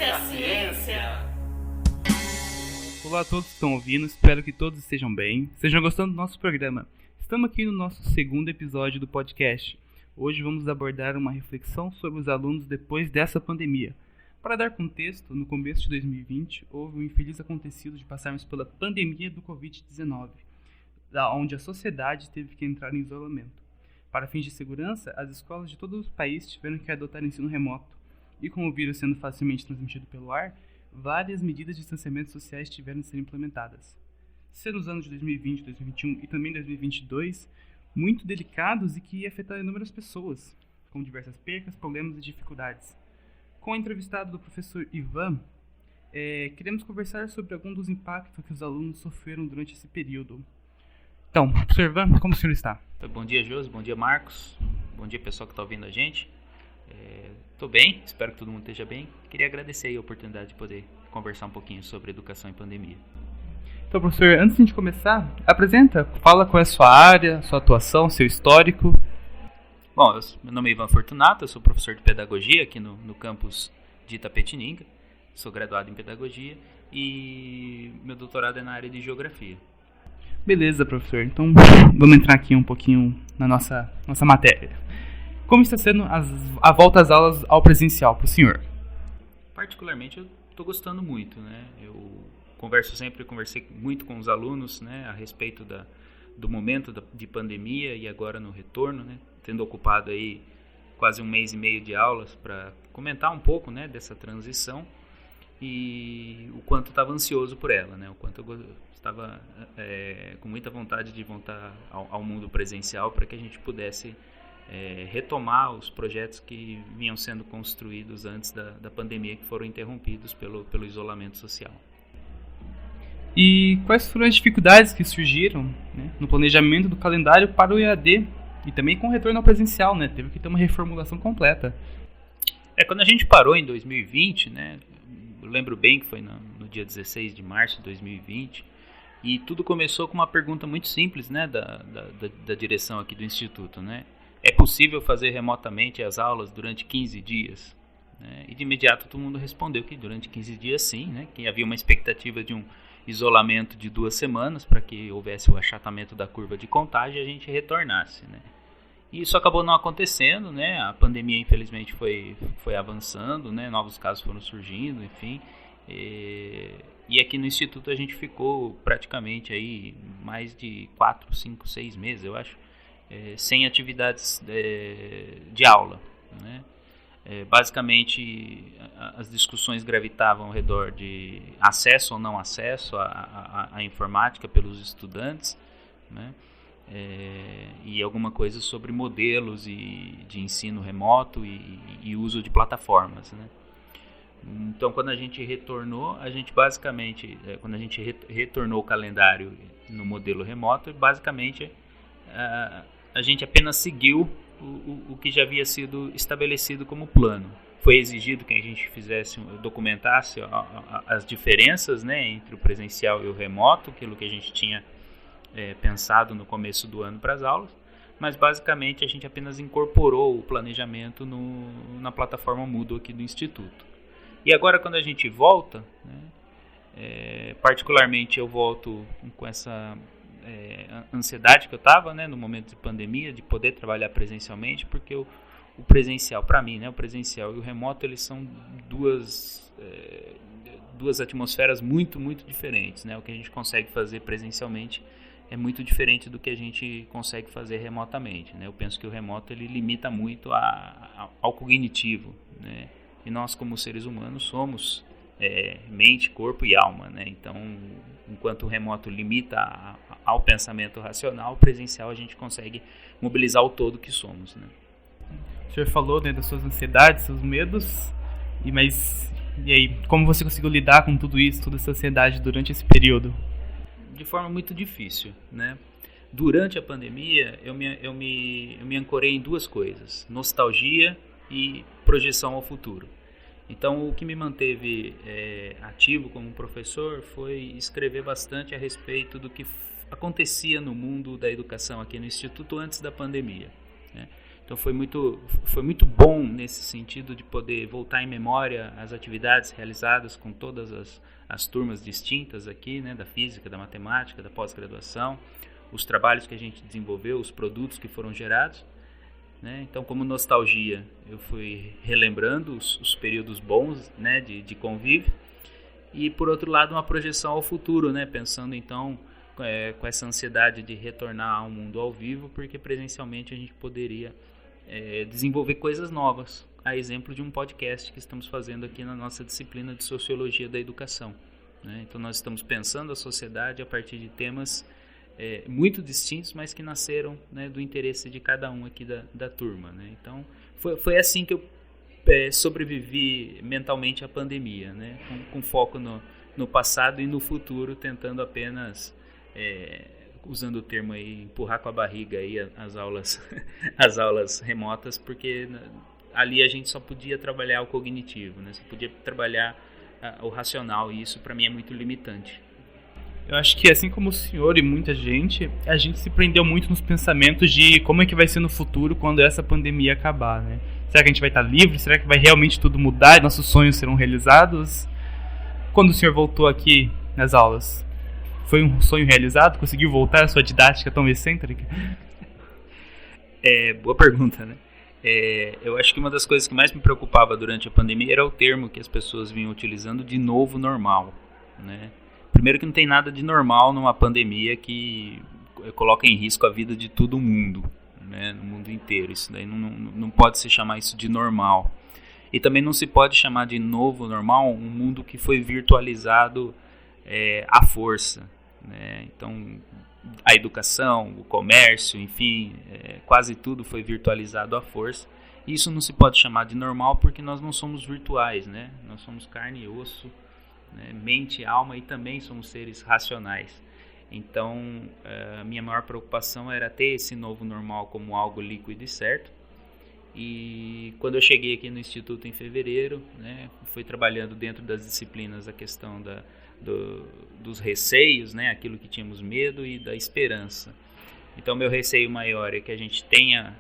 Ciência, ciência. Olá a todos que estão ouvindo, espero que todos estejam bem, estejam gostando do nosso programa. Estamos aqui no nosso segundo episódio do podcast. Hoje vamos abordar uma reflexão sobre os alunos depois dessa pandemia. Para dar contexto, no começo de 2020 houve um infeliz acontecido de passarmos pela pandemia do Covid-19, onde a sociedade teve que entrar em isolamento. Para fins de segurança, as escolas de todo o país tiveram que adotar ensino remoto, e com o vírus sendo facilmente transmitido pelo ar, várias medidas de distanciamento sociais tiveram de ser implementadas. Sendo os anos de 2020, 2021 e também 2022 muito delicados e que ia afetar inúmeras pessoas, com diversas percas, problemas e dificuldades. Com o entrevistado do professor Ivan, queremos conversar sobre alguns dos impactos que os alunos sofreram durante esse período. Então, professor Ivan, como o senhor está? Bom dia, Josi. Bom dia, Marcos. Bom dia, pessoal que está ouvindo a gente. Estou bem, espero que todo mundo esteja bem. Queria agradecer aí a oportunidade de poder conversar um pouquinho sobre educação em pandemia. Então, professor, antes de a gente começar, fala qual é a sua área, sua atuação, seu histórico. Bom, meu nome é Ivan Fortunato, eu sou professor de pedagogia aqui no campus de Itapetininga. Sou graduado em pedagogia e meu doutorado é na área de geografia. Beleza, professor. Então, vamos entrar aqui um pouquinho na nossa matéria. Como está sendo a volta às aulas ao presencial para o senhor? Particularmente, eu estou gostando muito, né? Eu conversei muito com os alunos, né, a respeito do momento de pandemia e agora no retorno, né? Tendo ocupado aí quase um mês e meio de aulas para comentar um pouco, né, dessa transição e o quanto estava ansioso por ela, né? O quanto eu estava com muita vontade de voltar ao mundo presencial para que a gente pudesse retomar os projetos que vinham sendo construídos antes da pandemia, que foram interrompidos pelo isolamento social. E quais foram as dificuldades que surgiram, né, no planejamento do calendário para o EAD e também com o retorno ao presencial, né? Teve que ter uma reformulação completa. Quando a gente parou em 2020, né, eu lembro bem que foi no dia 16 de março de 2020, e tudo começou com uma pergunta muito simples, né, da direção aqui do Instituto, né? É possível fazer remotamente as aulas durante 15 dias? E de imediato todo mundo respondeu que durante 15 dias sim, né? Que havia uma expectativa de um isolamento de 2 semanas para que houvesse o achatamento da curva de contágio e a gente retornasse, né? E isso acabou não acontecendo, né? A pandemia infelizmente foi avançando, né? Novos casos foram surgindo, enfim. E aqui no Instituto a gente ficou praticamente aí mais de 4, 5, 6 meses, eu acho, sem atividades de aula, né? Basicamente as discussões gravitavam ao redor de acesso ou não acesso à informática pelos estudantes, né? E alguma coisa sobre modelos de ensino remoto e uso de plataformas, né? Então, quando a gente retornou, quando a gente retornou o calendário no modelo remoto, basicamente a gente apenas seguiu o que já havia sido estabelecido como plano. Foi exigido que a gente documentasse as diferenças, né, entre o presencial e o remoto, aquilo que a gente tinha pensado no começo do ano para as aulas, mas basicamente a gente apenas incorporou o planejamento na plataforma Moodle aqui do Instituto. E agora quando a gente volta, né, particularmente eu volto com essa ansiedade que eu estava, né, no momento de pandemia, de poder trabalhar presencialmente, porque o presencial, para mim, né, o presencial e o remoto, eles são duas atmosferas muito, muito diferentes, né? O que a gente consegue fazer presencialmente é muito diferente do que a gente consegue fazer remotamente, né? Eu penso que o remoto ele limita muito ao cognitivo, né? E nós, como seres humanos, somos mente, corpo e alma, né? Então, enquanto o remoto limita ao pensamento racional, o presencial a gente consegue mobilizar o todo que somos, né? O senhor falou, né, das suas ansiedades, seus medos, e aí, como você conseguiu lidar com tudo isso, toda essa ansiedade durante esse período? De forma muito difícil, né? Durante a pandemia, eu me ancorei em duas coisas: nostalgia e projeção ao futuro. Então, o que me manteve ativo como professor foi escrever bastante a respeito do que acontecia no mundo da educação aqui no Instituto antes da pandemia, né? Então foi muito bom nesse sentido de poder voltar em memória as atividades realizadas com todas as turmas distintas aqui, né, da física, da matemática, da pós-graduação, os trabalhos que a gente desenvolveu, os produtos que foram gerados, né? Então, como nostalgia, eu fui relembrando os períodos bons, né, de convívio, e por outro lado uma projeção ao futuro, né, pensando então com essa ansiedade de retornar ao mundo ao vivo, porque presencialmente a gente poderia desenvolver coisas novas, a exemplo de um podcast que estamos fazendo aqui na nossa disciplina de Sociologia da Educação, né? Então nós estamos pensando a sociedade a partir de temas muito distintos, mas que nasceram, né, do interesse de cada um aqui da turma, né? Então foi assim que eu sobrevivi mentalmente à pandemia, né? Com foco no passado e no futuro, tentando apenas usando o termo aí, empurrar com a barriga aí as aulas remotas, porque ali a gente só podia trabalhar o cognitivo, né? Só podia trabalhar o racional, e isso para mim é muito limitante. Eu acho que assim como o senhor e muita gente, a gente se prendeu muito nos pensamentos de como é que vai ser no futuro quando essa pandemia acabar, né? Será que a gente vai estar livre? Será que vai realmente tudo mudar e nossos sonhos serão realizados? Quando o senhor voltou aqui nas aulas, foi um sonho realizado? Conseguiu voltar à sua didática tão excêntrica? Boa pergunta, né? Eu acho que uma das coisas que mais me preocupava durante a pandemia era o termo que as pessoas vinham utilizando de novo normal, né? Primeiro que não tem nada de normal numa pandemia que coloca em risco a vida de todo mundo, né? No mundo inteiro. Isso daí não pode se chamar isso de normal. E também não se pode chamar de novo normal um mundo que foi virtualizado à força, né? Então, a educação, o comércio, enfim, quase tudo foi virtualizado à força. Isso não se pode chamar de normal porque nós não somos virtuais, né? Nós somos carne e osso, né? Mente, alma, e também somos seres racionais. Então, a minha maior preocupação era ter esse novo normal como algo líquido e certo. E quando eu cheguei aqui no Instituto em fevereiro, né, fui trabalhando dentro das disciplinas a questão dos receios, né, aquilo que tínhamos medo, e da esperança. Então, meu receio maior é que a gente tenha,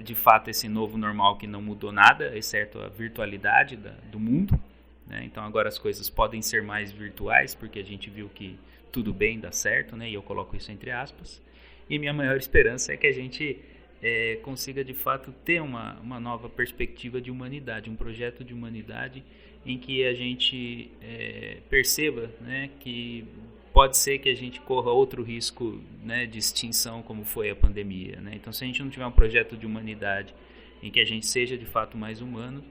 de fato, esse novo normal que não mudou nada, exceto a virtualidade do mundo, né? Então, agora as coisas podem ser mais virtuais, porque a gente viu que tudo bem, dá certo, né? E eu coloco isso entre aspas. E minha maior esperança é que a gente consiga, de fato, ter uma nova perspectiva de humanidade, um projeto de humanidade em que a gente perceba, né, que pode ser que a gente corra outro risco, né, de extinção, como foi a pandemia, né? Então, se a gente não tiver um projeto de humanidade em que a gente seja, de fato, mais humano,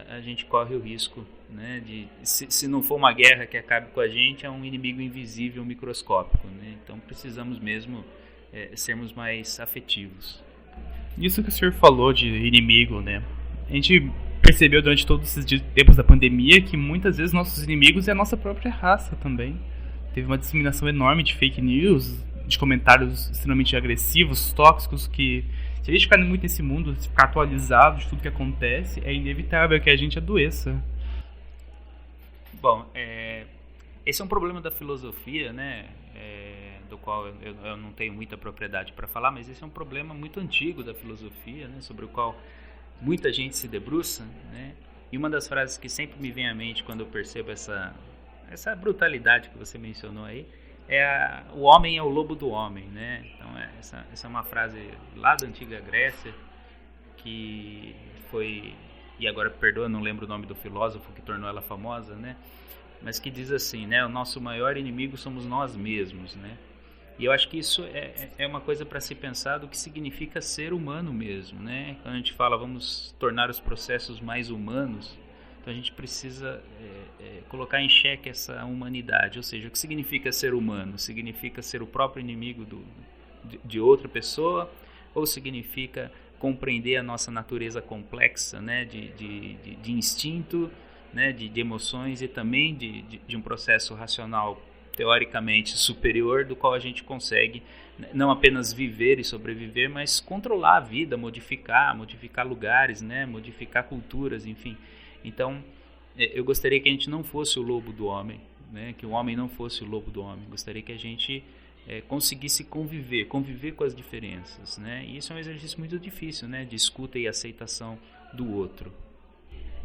a gente corre o risco, né, se não for uma guerra que acabe com a gente, é um inimigo invisível, microscópico, né? Então, precisamos mesmo sermos mais afetivos. Isso que o senhor falou de inimigo, né? A gente percebeu durante todos esses tempos da pandemia que muitas vezes nossos inimigos é a nossa própria raça também. Teve uma disseminação enorme de fake news, de comentários extremamente agressivos, tóxicos, que se a gente ficar muito nesse mundo, se ficar atualizado de tudo que acontece, é inevitável que a gente adoeça. Bom, esse é um problema da filosofia, né? Do qual eu não tenho muita propriedade para falar, mas esse é um problema muito antigo da filosofia, né? Sobre o qual muita gente se debruça, né? E uma das frases que sempre me vem à mente quando eu percebo essa brutalidade que você mencionou aí o homem é o lobo do homem, né? Então essa é uma frase lá da antiga Grécia que foi, e agora perdoa, não lembro o nome do filósofo que tornou ela famosa, né? Mas que diz assim, né? O nosso maior inimigo somos nós mesmos, né? E eu acho que isso é uma coisa para se pensar do que significa ser humano mesmo, né? Quando a gente fala vamos tornar os processos mais humanos, então a gente precisa colocar em xeque essa humanidade. Ou seja, o que significa ser humano? Significa ser o próprio inimigo de outra pessoa? Ou significa compreender a nossa natureza complexa, né? de instinto, né? de emoções, e também de um processo racional teoricamente superior, do qual a gente consegue não apenas viver e sobreviver, mas controlar a vida, modificar lugares, né? Modificar culturas, enfim. Então, eu gostaria que a gente não fosse o lobo do homem, né? Que o homem não fosse o lobo do homem. Gostaria que a gente conseguisse conviver com as diferenças, né? E isso é um exercício muito difícil, né? De escuta e aceitação do outro.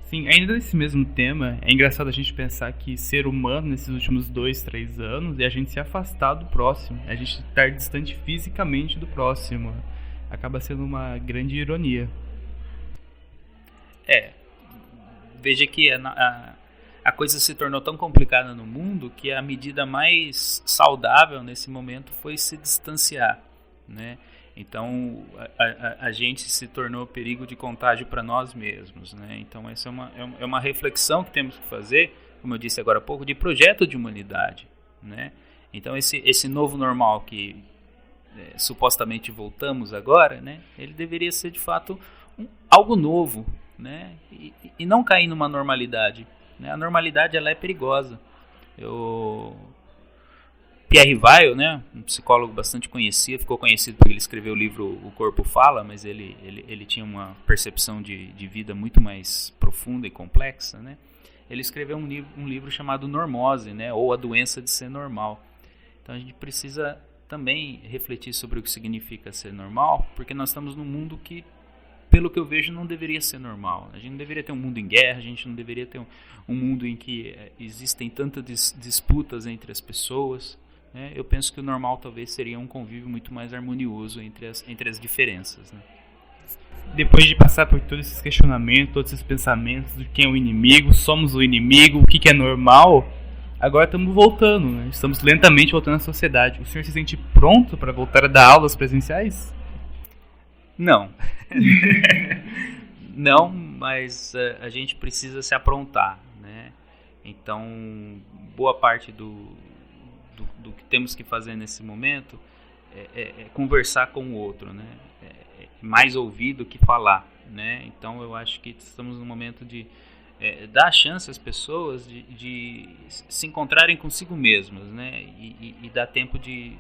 Sim, ainda nesse mesmo tema, é engraçado a gente pensar que ser humano nesses últimos 2, 3 anos é a gente se afastar do próximo, é a gente estar distante fisicamente do próximo. Acaba sendo uma grande ironia. Veja que a coisa se tornou tão complicada no mundo que a medida mais saudável nesse momento foi se distanciar, né? Então a gente se tornou perigo de contágio para nós mesmos, né? Então essa é uma reflexão que temos que fazer, como eu disse agora há pouco, de projeto de humanidade, né? Então esse novo normal que supostamente voltamos agora, né? Ele deveria ser de fato algo novo, né? E não cair numa normalidade, né? A normalidade ela é perigosa. Pierre Weil, né, um psicólogo bastante conhecido, ficou conhecido porque ele escreveu o livro O Corpo Fala, mas ele tinha uma percepção de vida muito mais profunda e complexa, né? Ele escreveu um livro chamado Normose, né, ou A Doença de Ser Normal. Então a gente precisa também refletir sobre o que significa ser normal, porque nós estamos num mundo que, pelo que eu vejo, não deveria ser normal. A gente não deveria ter um mundo em guerra, a gente não deveria ter um mundo em que existem tantas disputas entre as pessoas. Eu penso que o normal talvez seria um convívio muito mais harmonioso entre as diferenças, né? Depois de passar por todos esses questionamentos, todos esses pensamentos de quem é o inimigo, somos o inimigo, o que é normal, agora estamos voltando, né? Estamos lentamente voltando à sociedade. O senhor se sente pronto para voltar a dar aulas presenciais? Não. Não, mas a gente precisa se aprontar, né? Então, boa parte do que temos que fazer nesse momento é conversar com o outro, né? Mais ouvir do que falar, né? Então eu acho que estamos num momento de dar chance às pessoas de se encontrarem consigo mesmas, né? E dar tempo de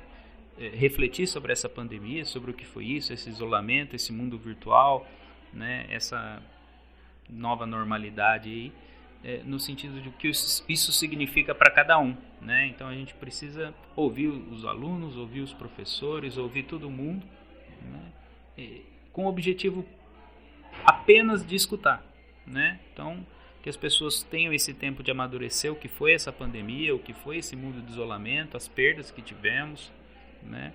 refletir sobre essa pandemia, sobre o que foi isso, esse isolamento, esse mundo virtual, né? Essa nova normalidade aí. No sentido de o que isso significa para cada um, né? Então a gente precisa ouvir os alunos, ouvir os professores, ouvir todo mundo, né? Com o objetivo apenas de escutar, né? Então que as pessoas tenham esse tempo de amadurecer o que foi essa pandemia, o que foi esse mundo de isolamento, as perdas que tivemos, né?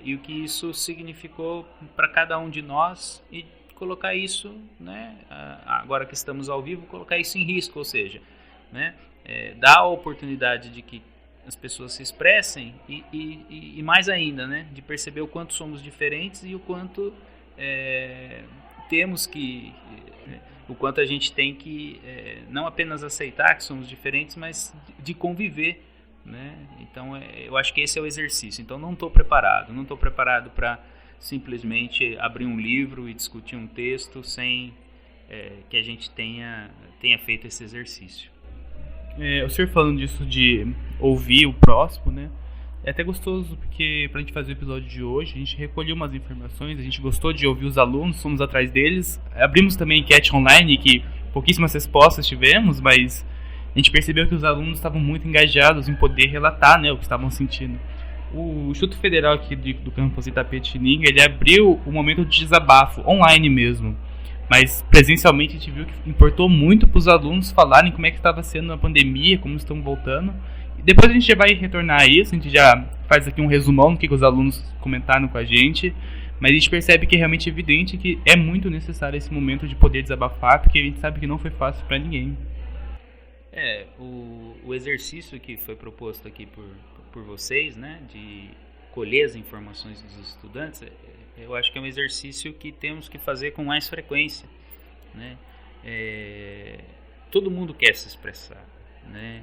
E o que isso significou para cada um de nós e colocar isso, né, agora que estamos ao vivo, colocar isso em risco, ou seja, né, dar a oportunidade de que as pessoas se expressem e mais ainda, né, de perceber o quanto somos diferentes e o quanto temos que, o quanto a gente tem que não apenas aceitar que somos diferentes, mas de conviver, né? Então eu acho que esse é o exercício. Então não estou preparado para simplesmente abrir um livro e discutir um texto sem que a gente tenha feito esse exercício. O senhor falando disso de ouvir o próximo, né? É até gostoso porque pra gente fazer o episódio de hoje, a gente recolheu umas informações, a gente gostou de ouvir os alunos, fomos atrás deles, abrimos também enquete online que pouquíssimas respostas tivemos, mas a gente percebeu que os alunos estavam muito engajados em poder relatar, né, o que estavam sentindo. O Instituto Federal aqui do campus Itapetininga, ele abriu o momento de desabafo, online mesmo. Mas presencialmente a gente viu que importou muito para os alunos falarem como é que estava sendo a pandemia, como estão voltando. E depois a gente já vai retornar a isso, a gente já faz aqui um resumão do que os alunos comentaram com a gente. Mas a gente percebe que é realmente evidente que é muito necessário esse momento de poder desabafar, porque a gente sabe que não foi fácil para ninguém. O exercício que foi proposto aqui por vocês, né, de colher as informações dos estudantes, eu acho que é um exercício que temos que fazer com mais frequência, né? Todo mundo quer se expressar, né?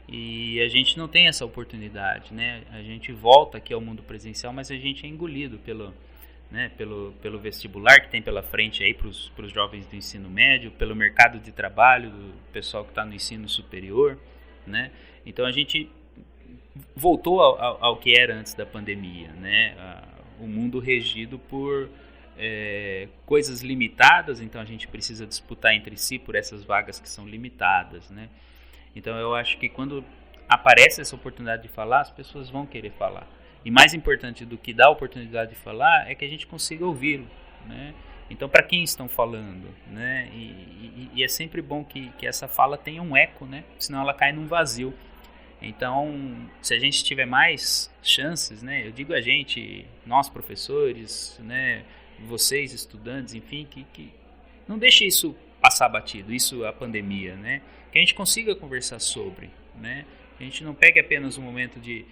E a gente não tem essa oportunidade, né? A gente volta aqui ao mundo presencial, mas a gente é engolido pelo vestibular que tem pela frente aí para os jovens do ensino médio, pelo mercado de trabalho do pessoal que está no ensino superior, né? Então a gente voltou ao que era antes da pandemia, né? O mundo regido por coisas limitadas, então a gente precisa disputar entre si por essas vagas que são limitadas, né? Então eu acho que quando aparece essa oportunidade de falar, as pessoas vão querer falar. E mais importante do que dar a oportunidade de falar é que a gente consiga ouvi-lo, né? Então, para quem estão falando, né? E é sempre bom que essa fala tenha um eco, né? Senão ela cai num vazio. Então, se a gente tiver mais chances, né? Eu digo a gente, nós professores, né? Vocês estudantes, enfim, que não deixe isso passar batido, isso a pandemia, né? Que a gente consiga conversar sobre, né? Que a gente não pegue apenas um momento de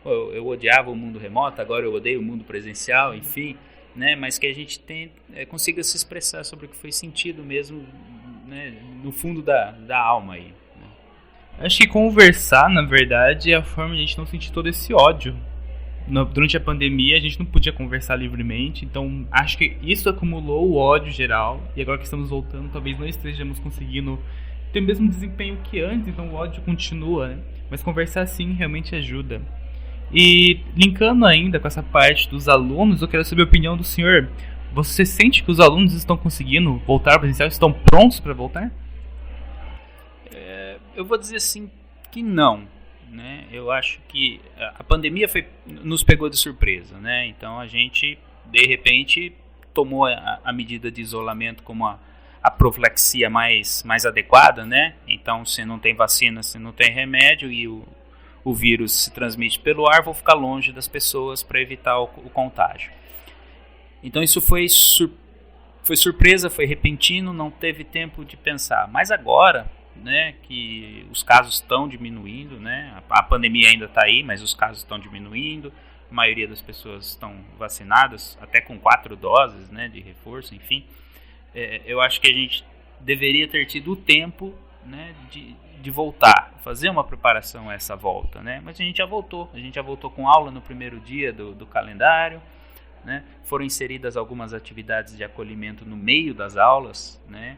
eu odiava o mundo remoto, agora eu odeio o mundo presencial, enfim, né? Mas que a gente consiga se expressar sobre o que foi sentido mesmo, né? No fundo da alma aí. Né? Acho que conversar, na verdade, é a forma de a gente não sentir todo esse ódio. Durante a pandemia a gente não podia conversar livremente, então acho que isso acumulou o ódio geral, e agora que estamos voltando talvez não estejamos conseguindo ter o mesmo desempenho que antes, então o ódio continua, né? Mas conversar sim realmente ajuda. E linkando ainda com essa parte dos alunos, eu quero saber a opinião do senhor. Você sente que os alunos estão conseguindo voltar presencial, estão prontos para voltar? Eu vou dizer assim que não. Né? Eu acho que a pandemia nos pegou de surpresa, né? Então a gente de repente tomou a medida de isolamento como a profilaxia mais adequada, né? Então se não tem vacina, se não tem remédio e o vírus se transmite pelo ar, vou ficar longe das pessoas para evitar o contágio. Então isso foi surpresa, foi repentino, não teve tempo de pensar. Mas agora, né, que os casos estão diminuindo, né, a pandemia ainda está aí, mas os casos estão diminuindo, a maioria das pessoas estão vacinadas, até com 4 doses, né, de reforço, enfim, eu acho que a gente deveria ter tido o tempo, né, de voltar, fazer uma preparação a essa volta, né, mas a gente já voltou com aula no primeiro dia do calendário, né, foram inseridas algumas atividades de acolhimento no meio das aulas, né,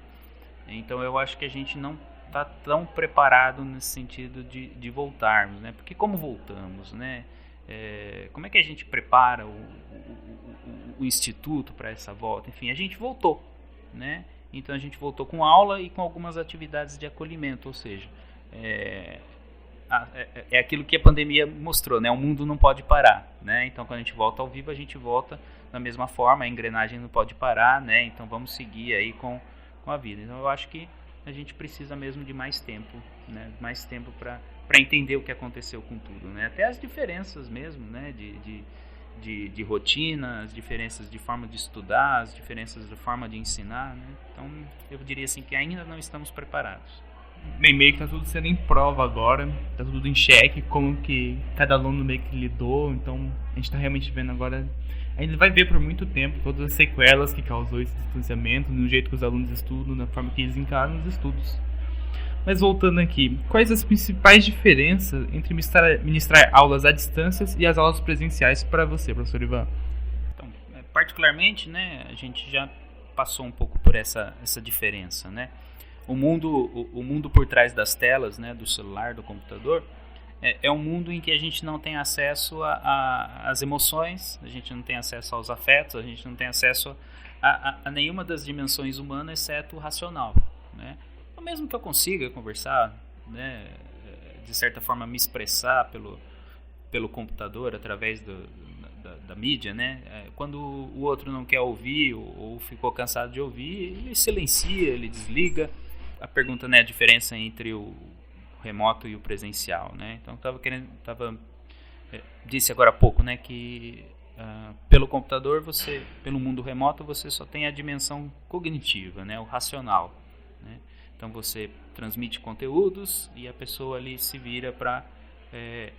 então eu acho que a gente não está tão preparado nesse sentido de voltarmos, né? Porque como voltamos, né? Como é que a gente prepara o instituto para essa volta? Enfim, a gente voltou, né? Então a gente voltou com aula e com algumas atividades de acolhimento, ou seja, é aquilo que a pandemia mostrou, né? O mundo não pode parar, né? Então quando a gente volta ao vivo, a gente volta da mesma forma, a engrenagem não pode parar, né? Então vamos seguir aí com a vida. Então eu acho que a gente precisa mesmo de mais tempo, né? Mais tempo para entender o que aconteceu com tudo, né? Até as diferenças mesmo, né? De rotina, as diferenças de forma de estudar, as diferenças de forma de ensinar, né? Então eu diria assim que ainda não estamos preparados. Bem, meio que está tudo sendo em prova agora, está tudo em xeque, como que cada aluno meio que lidou, então a gente está realmente vendo agora. Ainda vai ver por muito tempo todas as sequelas que causou esse distanciamento, no jeito que os alunos estudam, na forma que eles encaram os estudos. Mas voltando aqui, quais as principais diferenças entre ministrar aulas à distância e as aulas presenciais para você, professor Ivan? Então, particularmente, né, a gente já passou um pouco por essa diferença, né? O mundo por trás das telas, né, do celular, do computador, é um mundo em que a gente não tem acesso às emoções, a gente não tem acesso aos afetos, a gente não tem acesso a nenhuma das dimensões humanas, exceto o racional, né? Então, mesmo que eu consiga conversar, né, de certa forma me expressar pelo computador, através da mídia, né? Quando o outro não quer ouvir ou ficou cansado de ouvir, ele silencia, ele desliga. A pergunta, né, a diferença entre o remoto e o presencial, né? Então disse agora há pouco, né, que pelo computador pelo mundo remoto você só tem a dimensão cognitiva, né, o racional, né? Então você transmite conteúdos e a pessoa ali se vira para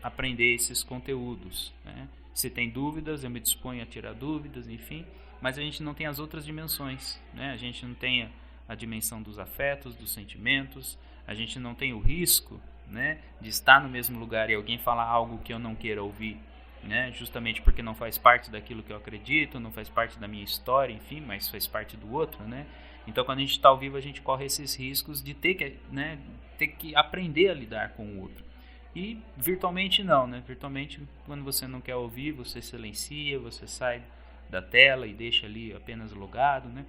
aprender esses conteúdos, né? Se tem dúvidas, eu me disponho a tirar dúvidas, enfim, mas a gente não tem as outras dimensões, né? A gente não tem a dimensão dos afetos, dos sentimentos, a gente não tem o risco, né, de estar no mesmo lugar e alguém falar algo que eu não queira ouvir, né, justamente porque não faz parte daquilo que eu acredito, não faz parte da minha história, enfim, mas faz parte do outro, né? Então quando a gente está ao vivo a gente corre esses riscos de ter que aprender a lidar com o outro. E virtualmente não, né? Virtualmente, quando você não quer ouvir, você silencia, você sai da tela e deixa ali apenas logado, né?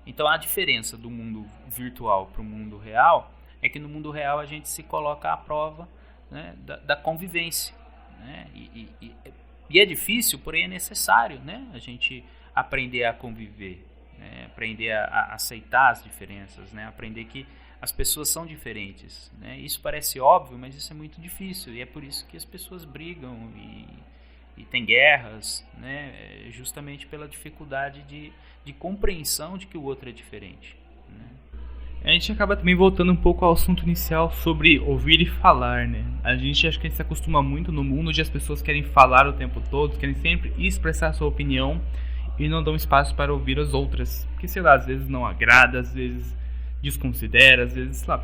Então a diferença do mundo virtual para o mundo real é que no mundo real a gente se coloca à prova, né, da convivência, né? E é difícil, porém é necessário, né? A gente aprender a conviver, né? Aprender a aceitar as diferenças, né? Aprender que as pessoas são diferentes, né? Isso parece óbvio, mas isso é muito difícil, e é por isso que as pessoas brigam e tem guerras, né? Justamente pela dificuldade de compreensão de que o outro é diferente, né? A gente acaba também voltando um pouco ao assunto inicial sobre ouvir e falar, né? Acho que a gente se acostuma muito no mundo onde as pessoas querem falar o tempo todo, querem sempre expressar a sua opinião e não dão espaço para ouvir as outras. Porque, sei lá, às vezes não agrada, às vezes desconsidera, às vezes, sei lá,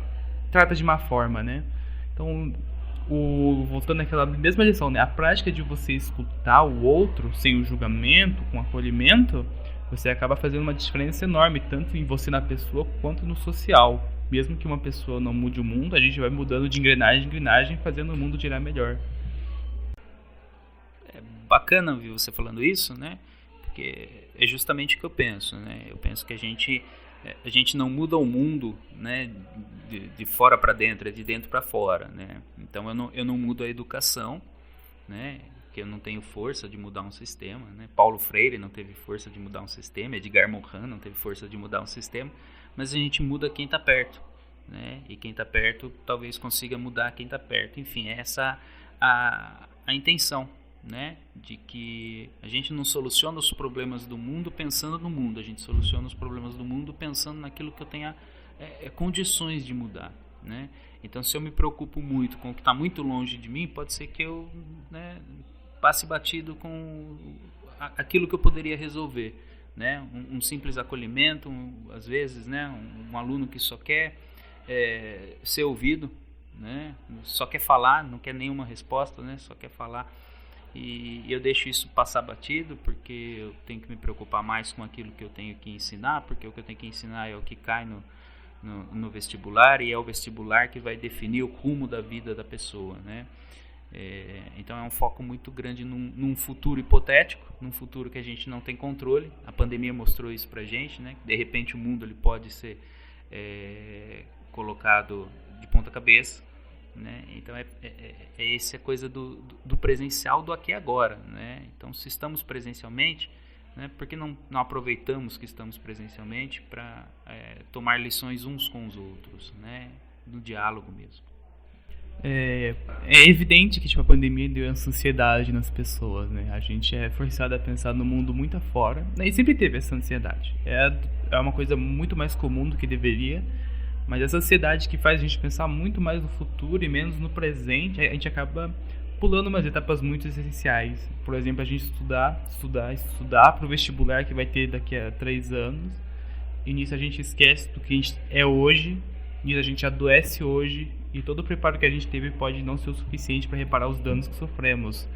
trata de má forma, né? Então, voltando àquela mesma lição, né? A prática de você escutar o outro sem o julgamento, com acolhimento, você acaba fazendo uma diferença enorme, tanto em você na pessoa quanto no social. Mesmo que uma pessoa não mude o mundo, a gente vai mudando de engrenagem em engrenagem, fazendo o mundo girar melhor. É bacana ouvir você falando isso, né? Porque é justamente o que eu penso, né? Eu penso que a gente não muda o mundo, né, de fora para dentro, é de dentro para fora, né? Então eu não mudo a educação, né? Que eu não tenho força de mudar um sistema, né? Paulo Freire não teve força de mudar um sistema, Edgar Morin não teve força de mudar um sistema, mas a gente muda quem está perto, né? E quem está perto talvez consiga mudar quem está perto. Enfim, é essa a intenção, né? De que a gente não soluciona os problemas do mundo pensando no mundo, a gente soluciona os problemas do mundo pensando naquilo que eu tenha condições de mudar, né? Então, se eu me preocupo muito com o que está muito longe de mim, pode ser que eu, né, passe batido com aquilo que eu poderia resolver, né? Um simples acolhimento, às vezes, né? Um aluno que só quer ser ouvido, né? Só quer falar, não quer nenhuma resposta, né? Só quer falar. E eu deixo isso passar batido porque eu tenho que me preocupar mais com aquilo que eu tenho que ensinar, porque o que eu tenho que ensinar é o que cai no vestibular, e é o vestibular que vai definir o rumo da vida da pessoa, né? Então é um foco muito grande num futuro hipotético, num futuro que a gente não tem controle. A pandemia mostrou isso pra gente, né? De repente o mundo ele pode ser colocado de ponta cabeça, né? Então essa coisa do presencial, do aqui e agora, né? Então, se estamos presencialmente, né, por que não aproveitamos que estamos presencialmente para tomar lições uns com os outros, né? No diálogo mesmo. É evidente que a pandemia deu essa ansiedade nas pessoas, né? A gente é forçado a pensar no mundo muito afora, né? E sempre teve essa ansiedade. É uma coisa muito mais comum do que deveria, mas essa ansiedade que faz a gente pensar muito mais no futuro e menos no presente, a gente acaba pulando umas etapas muito essenciais. Por exemplo, a gente estudar para o vestibular que vai ter daqui a 3 anos, e nisso a gente esquece do que a gente é hoje, nisso a gente adoece hoje, e todo o preparo que a gente teve pode não ser o suficiente para reparar os danos que sofremos.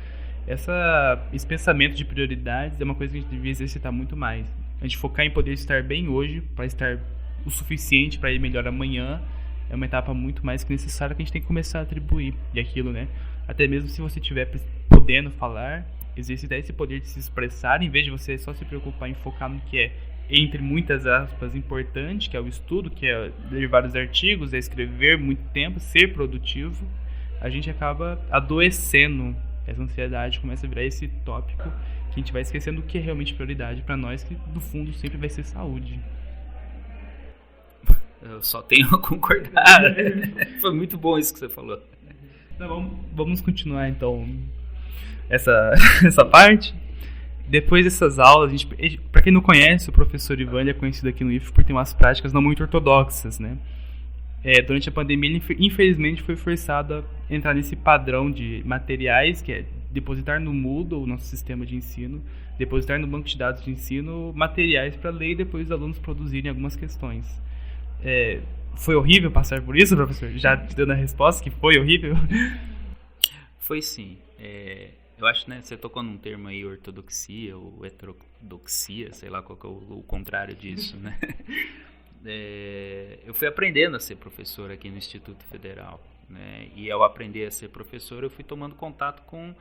Esse pensamento de prioridades é uma coisa que a gente devia exercitar muito mais. A gente focar em poder estar bem hoje, para estar o suficiente para ir melhor amanhã, é uma etapa muito mais que necessária que a gente tem que começar a atribuir. E aquilo, né? Até mesmo se você estiver podendo falar, exercitar esse poder de se expressar, em vez de você só se preocupar em focar no que é, entre muitas aspas, importante, que é o estudo, que é ler vários artigos, é escrever muito tempo, ser produtivo, a gente acaba adoecendo. Essa ansiedade começa a virar esse tópico que a gente vai esquecendo o que é realmente prioridade para nós, que no fundo sempre vai ser saúde. Eu só tenho a concordar. Foi muito bom isso que você falou. Então, vamos continuar então essa parte. Depois dessas aulas, para quem não conhece, o professor Ivan é conhecido aqui no IF por ter umas práticas não muito ortodoxas, né? Durante a pandemia, ele infelizmente foi forçado a entrar nesse padrão de materiais, que é depositar no Moodle, o nosso sistema de ensino, depositar no banco de dados de ensino materiais para ler e depois os alunos produzirem algumas questões. Foi horrível passar por isso, professor? Já te dando a resposta que foi horrível? Foi sim. Eu acho, né, você tocou num termo aí, ortodoxia ou heterodoxia, sei lá qual que é o contrário disso, né? Eu fui aprendendo a ser professor aqui no Instituto Federal, né? E ao aprender a ser professor, eu fui tomando contato com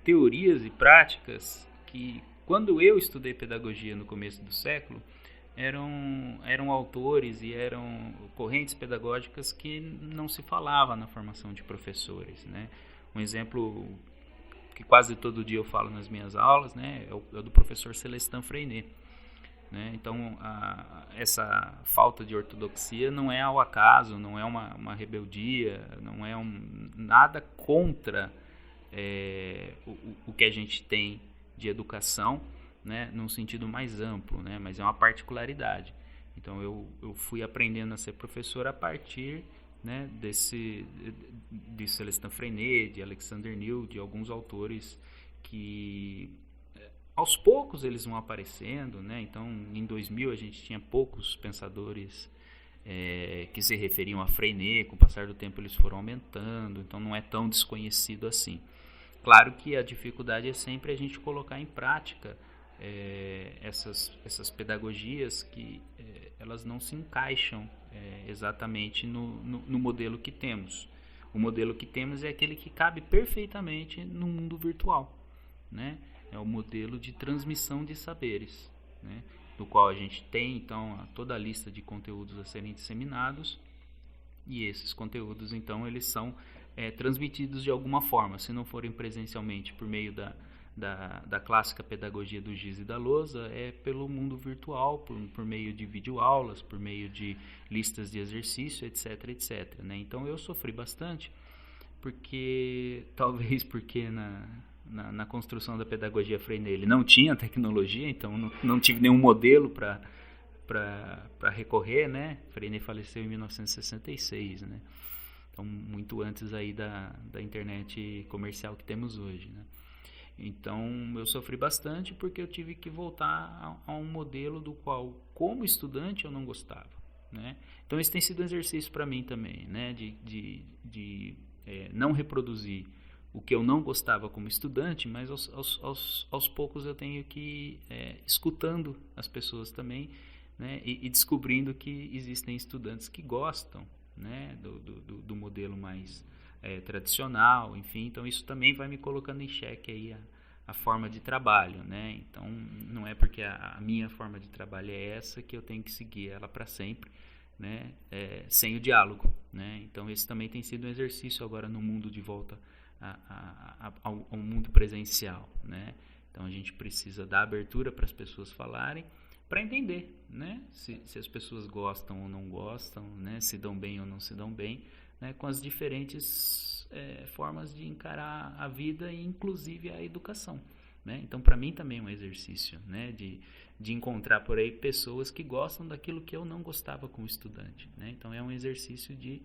teorias e práticas que, quando eu estudei pedagogia no começo do século, eram autores e eram correntes pedagógicas que não se falava na formação de professores, né? Um exemplo que quase todo dia eu falo nas minhas aulas, né, é o do professor Celestin Freinet. Né? Então, essa falta de ortodoxia não é ao acaso, não é uma rebeldia, não é nada contra o que a gente tem de educação, né, num sentido mais amplo, né, mas é uma particularidade. Então, eu fui aprendendo a ser professor a partir, né, de Celestin Freinet, de Alexander Neil, de alguns autores que aos poucos eles vão aparecendo, né? Então, em 2000 a gente tinha poucos pensadores que se referiam a Freinet, com o passar do tempo eles foram aumentando, então não é tão desconhecido assim. Claro que a dificuldade é sempre a gente colocar em prática essas pedagogias que elas não se encaixam exatamente no modelo que temos. O modelo que temos é aquele que cabe perfeitamente no mundo virtual, né? É o modelo de transmissão de saberes, né? Do qual a gente tem, então, toda a lista de conteúdos a serem disseminados, e esses conteúdos, então, eles são transmitidos de alguma forma, se não forem presencialmente por meio da clássica pedagogia do giz e da lousa, pelo mundo virtual, por meio de videoaulas, por meio de listas de exercício, etc, etc, né? Então, eu sofri bastante, talvez porque na construção da pedagogia Freinet ele não tinha tecnologia, então não tive nenhum modelo para recorrer, né? Freinet faleceu em 1966, né? Então muito antes aí da internet comercial que temos hoje, né? Então eu sofri bastante porque eu tive que voltar a um modelo do qual, como estudante, eu não gostava, né? Então esse tem sido um exercício para mim também, né? De não reproduzir o que eu não gostava como estudante, mas aos poucos eu tenho que ir escutando as pessoas também, né, e descobrindo que existem estudantes que gostam, né, do modelo mais tradicional, enfim. Então isso também vai me colocando em xeque aí a forma de trabalho, né? Então não é porque a minha forma de trabalho é essa que eu tenho que seguir ela para sempre, né, sem o diálogo, né? Então esse também tem sido um exercício agora no mundo de volta ao mundo presencial, né? Então a gente precisa dar abertura para as pessoas falarem, para entender, né? Se as pessoas gostam ou não gostam, né? Se dão bem ou não se dão bem, né? Com as diferentes formas de encarar a vida e inclusive a educação, né? Então para mim também é um exercício, né? De encontrar por aí pessoas que gostam daquilo que eu não gostava como estudante, né? Então é um exercício de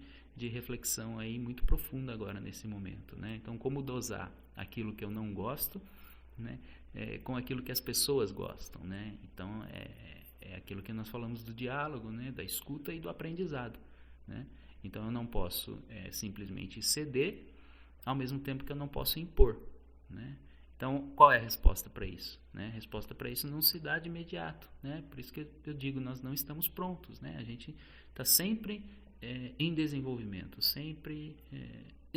reflexão aí muito profunda agora nesse momento, né? Então como dosar aquilo que eu não gosto, né, com aquilo que as pessoas gostam, né? Então é aquilo que nós falamos do diálogo, né, da escuta e do aprendizado, né? Então eu não posso simplesmente ceder, ao mesmo tempo que eu não posso impor, né? Então qual é a resposta para isso, né? A resposta para isso não se dá de imediato, né? Por isso que eu digo, nós não estamos prontos, né? A gente está sempre em desenvolvimento, sempre,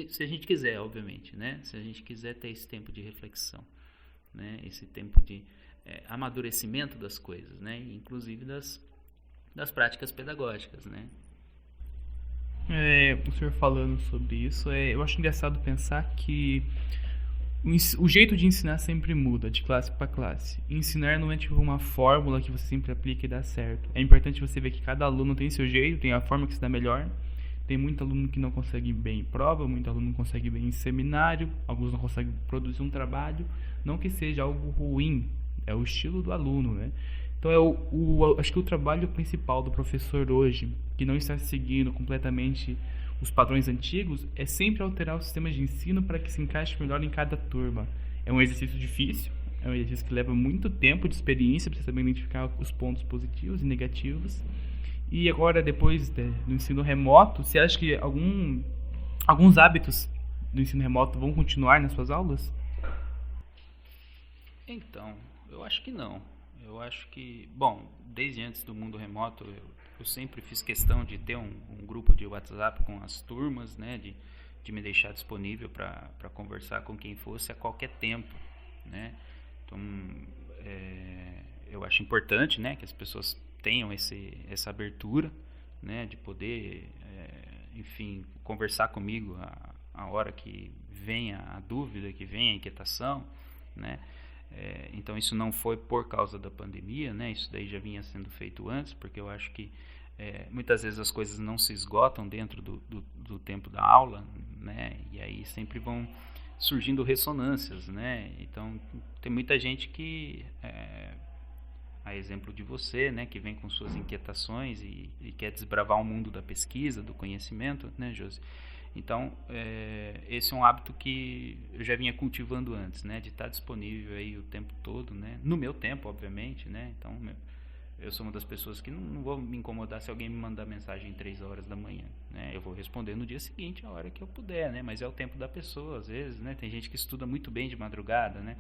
se a gente quiser, obviamente, né? Se a gente quiser ter esse tempo de reflexão, né? Esse tempo de amadurecimento das coisas, né? Inclusive das práticas pedagógicas, né? O senhor falando sobre isso, eu acho engraçado pensar que o jeito de ensinar sempre muda, de classe para classe. Ensinar não é tipo uma fórmula que você sempre aplica e dá certo. É importante você ver que cada aluno tem seu jeito, tem a forma que se dá melhor. Tem muito aluno que não consegue bem em prova, muito aluno não consegue bem em seminário, alguns não conseguem produzir um trabalho. Não que seja algo ruim, é o estilo do aluno, né? Então acho que o trabalho principal do professor hoje, que não está seguindo completamente os padrões antigos, é sempre alterar o sistema de ensino para que se encaixe melhor em cada turma. É um exercício difícil, é um exercício que leva muito tempo de experiência para você saber identificar os pontos positivos e negativos. E agora, depois do ensino remoto, você acha que alguns hábitos do ensino remoto vão continuar nas suas aulas? Então, eu acho que não. Eu acho que, bom, desde antes do mundo remoto, eu sempre fiz questão de ter um grupo de WhatsApp com as turmas, né, de me deixar disponível para conversar com quem fosse a qualquer tempo, né. Então, eu acho importante, né, que as pessoas tenham essa abertura, né, de poder, enfim, conversar comigo a hora que vem a dúvida, que vem a inquietação, né? Então isso não foi por causa da pandemia, né? Isso daí já vinha sendo feito antes, porque eu acho que muitas vezes as coisas não se esgotam dentro do tempo da aula, né? E aí sempre vão surgindo ressonâncias, né? Então tem muita gente que, a exemplo de você, né, que vem com suas inquietações e quer desbravar o mundo da pesquisa, do conhecimento, né, Josi? Então, esse é um hábito que eu já vinha cultivando antes, né, de estar disponível aí o tempo todo, né, no meu tempo, obviamente, né, então eu sou uma das pessoas que não vou me incomodar se alguém me mandar mensagem 3 horas da manhã, né, eu vou responder no dia seguinte, a hora que eu puder, né, mas é o tempo da pessoa, às vezes, né, tem gente que estuda muito bem de madrugada, né,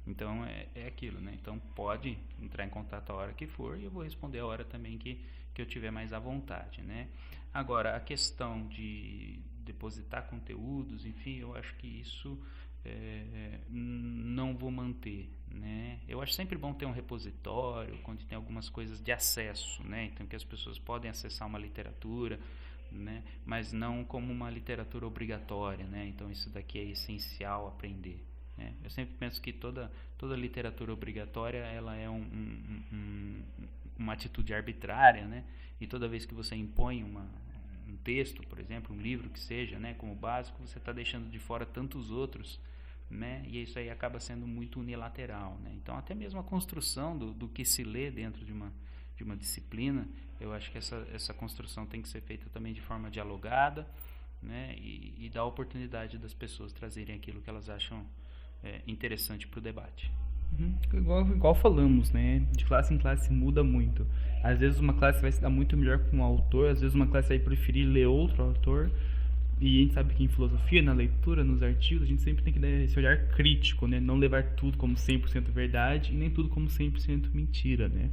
então é aquilo, né, então pode entrar em contato a hora que for e eu vou responder a hora também que eu tiver mais à vontade, né. Agora, a questão de depositar conteúdos, enfim, eu acho que isso não vou manter, né? Eu acho sempre bom ter um repositório, onde tem algumas coisas de acesso, né? Então, que as pessoas podem acessar uma literatura, né? Mas não como uma literatura obrigatória, né? Então, isso daqui é essencial aprender, né? Eu sempre penso que toda literatura obrigatória, ela é uma atitude arbitrária, né? E toda vez que você impõe um texto, por exemplo, um livro que seja, né, como básico, você está deixando de fora tantos outros, né, e isso aí acaba sendo muito unilateral, né? Então até mesmo a construção do que se lê dentro de uma disciplina, eu acho que essa construção tem que ser feita também de forma dialogada, né, e dar a oportunidade das pessoas trazerem aquilo que elas acham interessante para o debate. Igual falamos, né? De classe em classe muda muito. Às vezes uma classe vai se dar muito melhor com um autor, às vezes uma classe vai preferir ler outro autor. E a gente sabe que em filosofia, na leitura, nos artigos, a gente sempre tem que dar esse olhar crítico, né? Não levar tudo como 100% verdade e nem tudo como 100% mentira, né?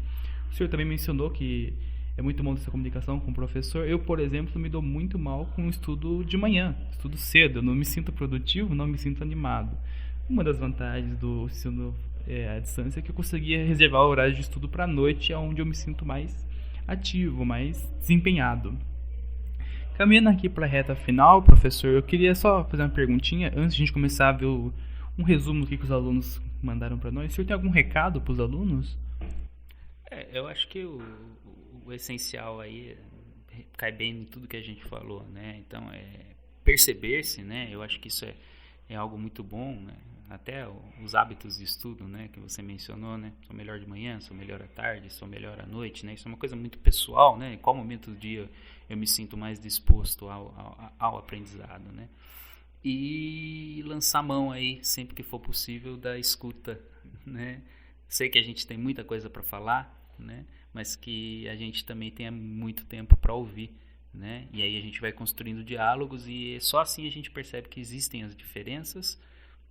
O senhor também mencionou que é muito bom essa comunicação com o professor. Eu, por exemplo, me dou muito mal com o estudo de manhã, estudo cedo. Eu não me sinto produtivo, não me sinto animado. Uma das vantagens do ensino à distância é que eu conseguia reservar o horário de estudo para a noite, onde eu me sinto mais ativo, mais desempenhado. Caminhando aqui para a reta final, professor, eu queria só fazer uma perguntinha antes de a gente começar a ver um resumo do que os alunos mandaram para nós. O senhor tem algum recado para os alunos? Eu acho que o essencial aí cai bem em tudo que a gente falou, né? Então, perceber-se, né? Eu acho que isso é algo muito bom, né? Até os hábitos de estudo, né, que você mencionou, né, sou melhor de manhã, sou melhor à tarde, sou melhor à noite, né, isso é uma coisa muito pessoal, né, em qual momento do dia eu me sinto mais disposto ao aprendizado, né, e lançar mão aí, sempre que for possível, da escuta, né, sei que a gente tem muita coisa para falar, né, mas que a gente também tenha muito tempo para ouvir, né, e aí a gente vai construindo diálogos e só assim a gente percebe que existem as diferenças,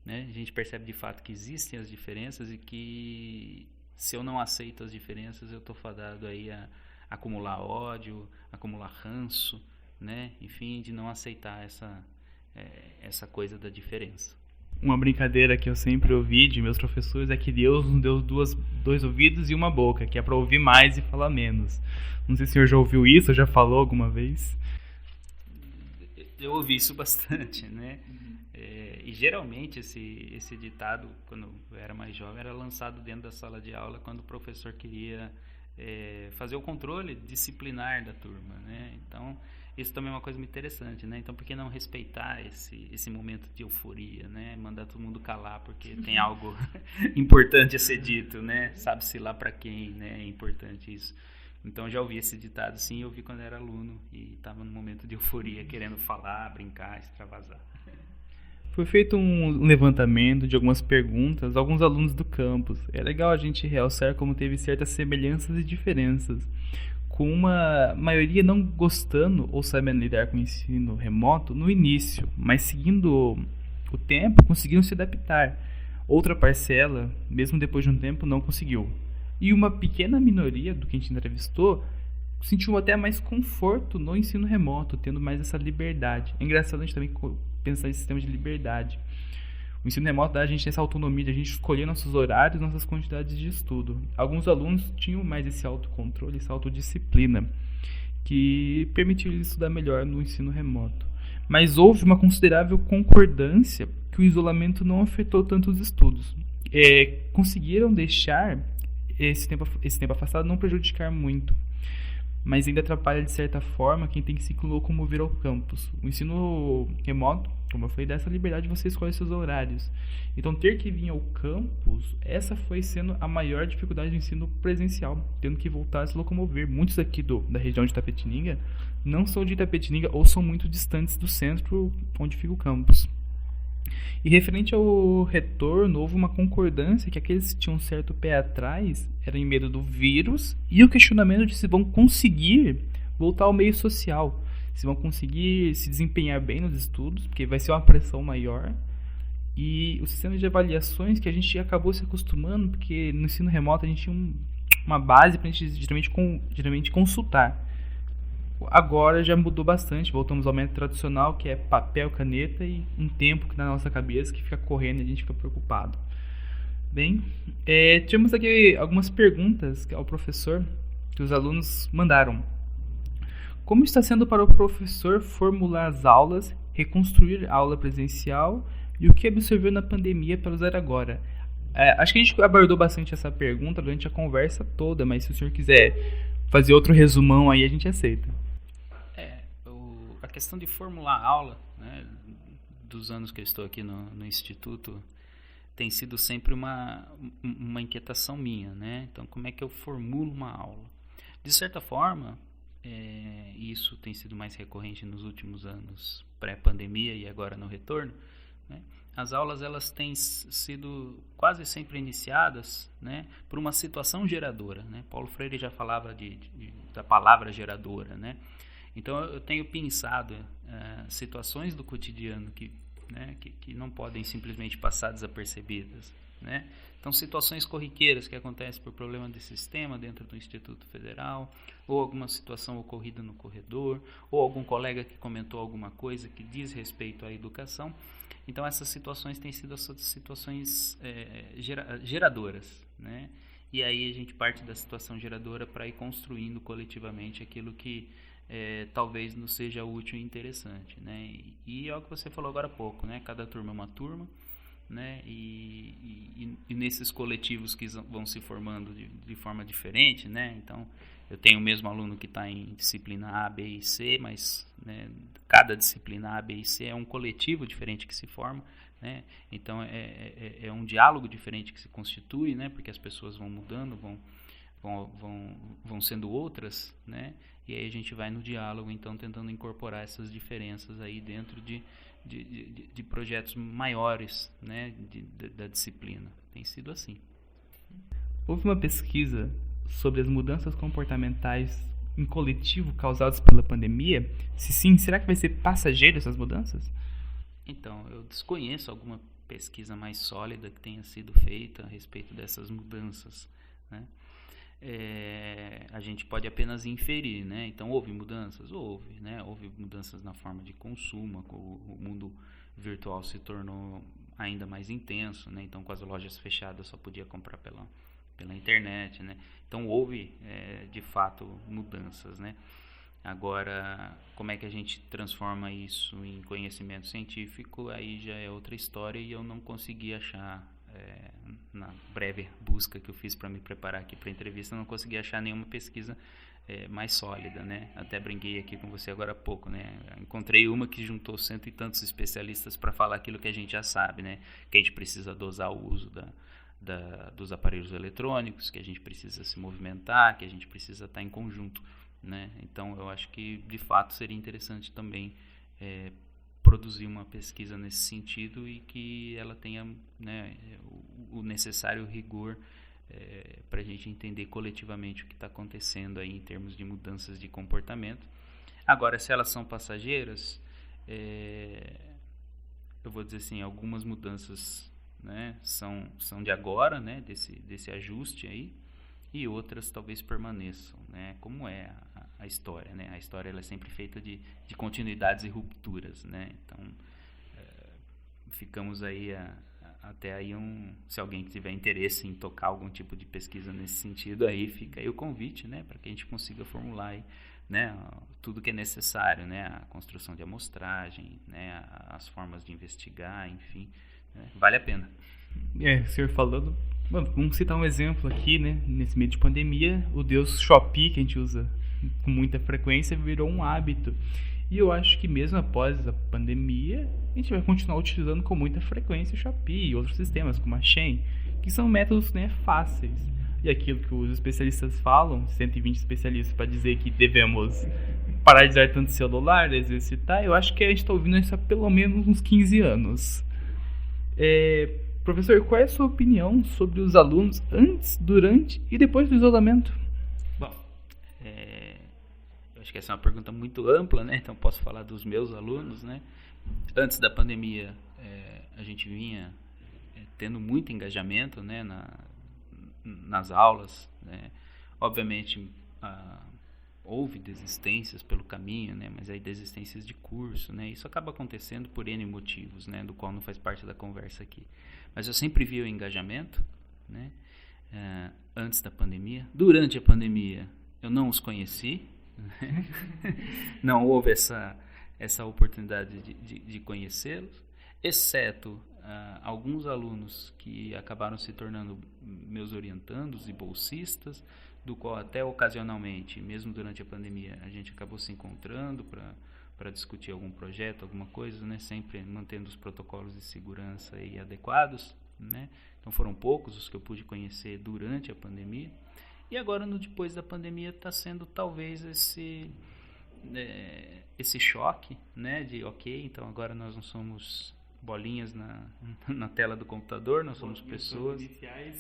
né? A gente percebe de fato que existem as diferenças e que se eu não aceito as diferenças eu estou fadado aí a acumular ódio, acumular ranço, né? Enfim, de não aceitar essa coisa da diferença. Uma brincadeira que eu sempre ouvi de meus professores é que Deus nos deu dois ouvidos e uma boca, que é para ouvir mais e falar menos. Não sei se o senhor já ouviu isso, ou já falou alguma vez? Eu ouvi isso bastante, né? E geralmente esse ditado, quando eu era mais jovem, era lançado dentro da sala de aula quando o professor queria fazer o controle disciplinar da turma, né? Então, isso também é uma coisa muito interessante, né? Então, por que não respeitar esse momento de euforia, né? Mandar todo mundo calar porque tem algo importante a ser dito, né? Sabe-se lá para quem, né? É importante isso. Então, eu já ouvi esse ditado, sim, eu ouvi quando era aluno e estava num momento de euforia, querendo falar, brincar, extravasar. Foi feito um levantamento de algumas perguntas a alguns alunos do campus. É legal a gente realçar como teve certas semelhanças e diferenças, com uma maioria não gostando ou sabendo lidar com o ensino remoto no início, mas seguindo o tempo conseguiram se adaptar. Outra parcela, mesmo depois de um tempo, não conseguiu. E uma pequena minoria do que a gente entrevistou sentiu até mais conforto no ensino remoto, tendo mais essa liberdade. É engraçado a gente também pensar em sistema de liberdade. O ensino remoto dá a gente essa autonomia de a gente escolher nossos horários, nossas quantidades de estudo. Alguns alunos tinham mais esse autocontrole, essa autodisciplina, que permitiu estudar melhor no ensino remoto. mas houve uma considerável concordância que o isolamento não afetou tanto os estudos. Conseguiram deixar esse tempo afastado não prejudicar muito, mas ainda atrapalha de certa forma quem tem que se locomover ao campus. O ensino remoto, como eu falei, dá essa liberdade de você escolher seus horários. Então, ter que vir ao campus, essa foi sendo a maior dificuldade do ensino presencial, tendo que voltar a se locomover. Muitos aqui da região de Itapetininga não são de Itapetininga ou são muito distantes do centro onde fica o campus. E referente ao retorno, houve uma concordância que aqueles que tinham um certo pé atrás eram em medo do vírus e o questionamento de se vão conseguir voltar ao meio social, se vão conseguir se desempenhar bem nos estudos, porque vai ser uma pressão maior. E o sistema de avaliações que a gente acabou se acostumando, porque no ensino remoto a gente tinha uma base para a gente geralmente consultar. Agora já mudou bastante, voltamos ao método tradicional, que é papel, caneta e um tempo que na nossa cabeça que fica correndo e a gente fica preocupado. Bem, tínhamos aqui algumas perguntas ao professor que os alunos mandaram. Como está sendo para o professor formular as aulas, reconstruir a aula presencial e o que absorveu na pandemia para usar agora? Acho que a gente abordou bastante essa pergunta durante a conversa toda, mas se o senhor quiser fazer outro resumão aí, a gente aceita. A questão de formular aula, né, dos anos que eu estou aqui no Instituto, tem sido sempre uma inquietação minha, né? Então, como é que eu formulo uma aula? De certa forma, isso tem sido mais recorrente nos últimos anos pré-pandemia e agora no retorno, né? As aulas elas têm sido quase sempre iniciadas, né, por uma situação geradora, né? Paulo Freire já falava da palavra geradora, né? Então eu tenho pensado situações do cotidiano que não podem simplesmente passar desapercebidas, né? Então situações corriqueiras que acontecem por problema de sistema dentro do Instituto Federal, ou alguma situação ocorrida no corredor, ou algum colega que comentou alguma coisa que diz respeito à educação. Então essas situações têm sido situações geradoras, né? E aí a gente parte da situação geradora para ir construindo coletivamente aquilo que talvez nos seja útil e interessante, né? E é o que você falou agora há pouco, né? Cada turma é uma turma, né? E nesses coletivos que vão se formando de forma diferente, né? Então eu tenho o mesmo aluno que está em disciplina A, B e C, mas, né, cada disciplina A, B e C é um coletivo diferente que se forma, né? Então é um diálogo diferente que se constitui, né? Porque as pessoas vão mudando, vão sendo outras, né? E aí a gente vai no diálogo, então, tentando incorporar essas diferenças aí dentro de projetos maiores, né, da disciplina. Tem sido assim. Houve uma pesquisa sobre as mudanças comportamentais em coletivo causadas pela pandemia? Se sim, será que vai ser passageiro essas mudanças? Então, eu desconheço alguma pesquisa mais sólida que tenha sido feita a respeito dessas mudanças, né? A gente pode apenas inferir, né? Então, houve mudanças? Houve, né? Houve mudanças na forma de consumo, o mundo virtual se tornou ainda mais intenso, né? Então, com as lojas fechadas, só podia comprar pela internet, né? Então, houve, de fato, mudanças, né? Agora, como é que a gente transforma isso em conhecimento científico, aí já é outra história e eu não consegui achar, na breve busca que eu fiz para me preparar aqui para a entrevista, eu não consegui achar nenhuma pesquisa mais sólida, né? Até brinquei aqui com você agora há pouco, né? Encontrei uma que juntou 100 e tantos especialistas para falar aquilo que a gente já sabe, né? Que a gente precisa dosar o uso dos aparelhos eletrônicos, que a gente precisa se movimentar, que a gente precisa estar em conjunto, né? Então eu acho que de fato seria interessante também produzir uma pesquisa nesse sentido e que ela tenha, né, o necessário rigor para a gente entender coletivamente o que está acontecendo aí em termos de mudanças de comportamento. Agora, se elas são passageiras, eu vou dizer assim, algumas mudanças, né, são de agora, né, desse ajuste aí, e outras talvez permaneçam, né, como é a história, né? A história ela é sempre feita de continuidades e rupturas, né? Então, ficamos aí até aí se alguém tiver interesse em tocar algum tipo de pesquisa nesse sentido, aí fica aí o convite, né, para que a gente consiga formular aí né, tudo que é necessário, né, a construção de amostragem, né, as formas de investigar, enfim, né, vale a pena. O senhor falando, vamos citar um exemplo aqui, né, nesse meio de pandemia, o Deus Shopee, que a gente usa com muita frequência, virou um hábito. E eu acho que mesmo após a pandemia, a gente vai continuar utilizando com muita frequência o Shopee e outros sistemas como a Shein, que são métodos, né, fáceis. E aquilo que os especialistas falam, 120 especialistas para dizer que devemos parar de usar tanto celular, exercitar, eu acho que a gente está ouvindo isso há pelo menos uns 15 anos. Professor, qual é a sua opinião sobre os alunos antes, durante e depois do isolamento? Bom, eu acho que essa é uma pergunta muito ampla, né? Então posso falar dos meus alunos, né? Antes da pandemia, a gente vinha tendo muito engajamento, né, nas aulas, né? Obviamente houve desistências pelo caminho, né, mas aí desistências de curso, né, isso acaba acontecendo por N motivos, né, do qual não faz parte da conversa aqui, mas eu sempre vi o engajamento, né, antes da pandemia. Durante a pandemia eu não os conheci, né? Não houve essa oportunidade de conhecê-los, exceto alguns alunos que acabaram se tornando meus orientandos e bolsistas, do qual até ocasionalmente, mesmo durante a pandemia, a gente acabou se encontrando para discutir algum projeto, alguma coisa, né? Sempre mantendo os protocolos de segurança aí adequados, né? Então foram poucos os que eu pude conhecer durante a pandemia. E agora, depois da pandemia, está sendo talvez esse choque, né? De ok, então agora nós não somos bolinhas na tela do computador, nós somos pessoas,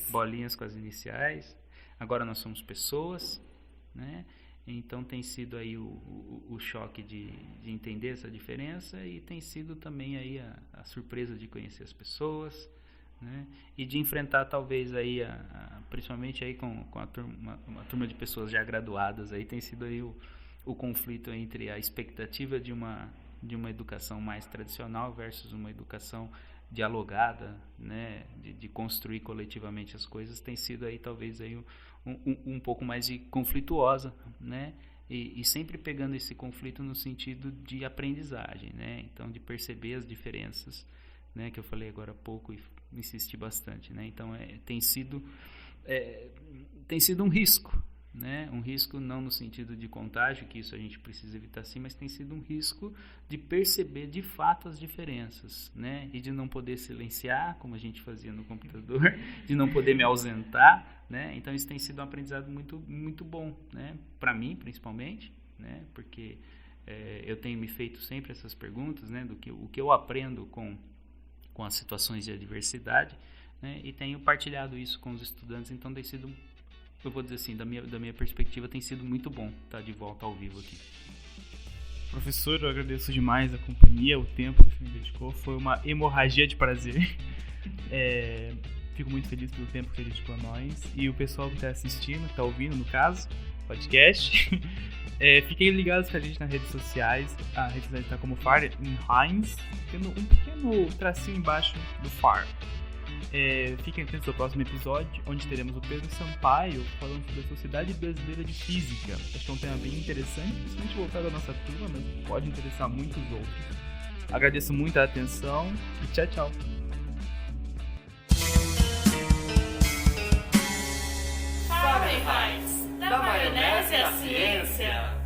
bolinhas com as iniciais, agora nós somos pessoas, né? Então tem sido aí o choque de entender essa diferença, e tem sido também aí a surpresa de conhecer as pessoas, né? E de enfrentar talvez aí principalmente aí com uma turma de pessoas já graduadas, aí tem sido aí o conflito entre a expectativa de uma educação mais tradicional versus uma educação dialogada, né, de construir coletivamente as coisas, tem sido aí talvez aí um pouco mais conflituosa, né, e sempre pegando esse conflito no sentido de aprendizagem, né, então de perceber as diferenças, né, que eu falei agora há pouco e insisti bastante, né, então tem sido um risco, né? Um risco não no sentido de contágio, que isso a gente precisa evitar sim, mas tem sido um risco de perceber de fato as diferenças, né? E de não poder silenciar, como a gente fazia no computador, de não poder me ausentar, né? Então isso tem sido um aprendizado muito, muito bom, né? Para mim, principalmente, né? Porque eu tenho me feito sempre essas perguntas, né? O que eu aprendo com as situações de adversidade, né? E tenho partilhado isso com os estudantes, então tem sido, eu vou dizer assim, da minha perspectiva, tem sido muito bom estar de volta ao vivo aqui. Professor, eu agradeço demais a companhia, o tempo que o senhor me dedicou, foi uma hemorragia de prazer. Fico muito feliz pelo tempo que você dedicou a nós, e o pessoal que está assistindo, que está ouvindo, no caso, podcast. Fiquem ligados com a gente nas redes sociais. A rede social está como Far in Heinz, tendo um pequeno tracinho embaixo do Far. Fiquem atentos ao próximo episódio, onde teremos o Pedro Sampaio falando sobre a Sociedade Brasileira de Física. Acho que é um tema bem interessante, principalmente voltado à nossa turma, mas pode interessar muitos outros. Agradeço muito a atenção e tchau, tchau. Fahrenheit, da maionese à ciência.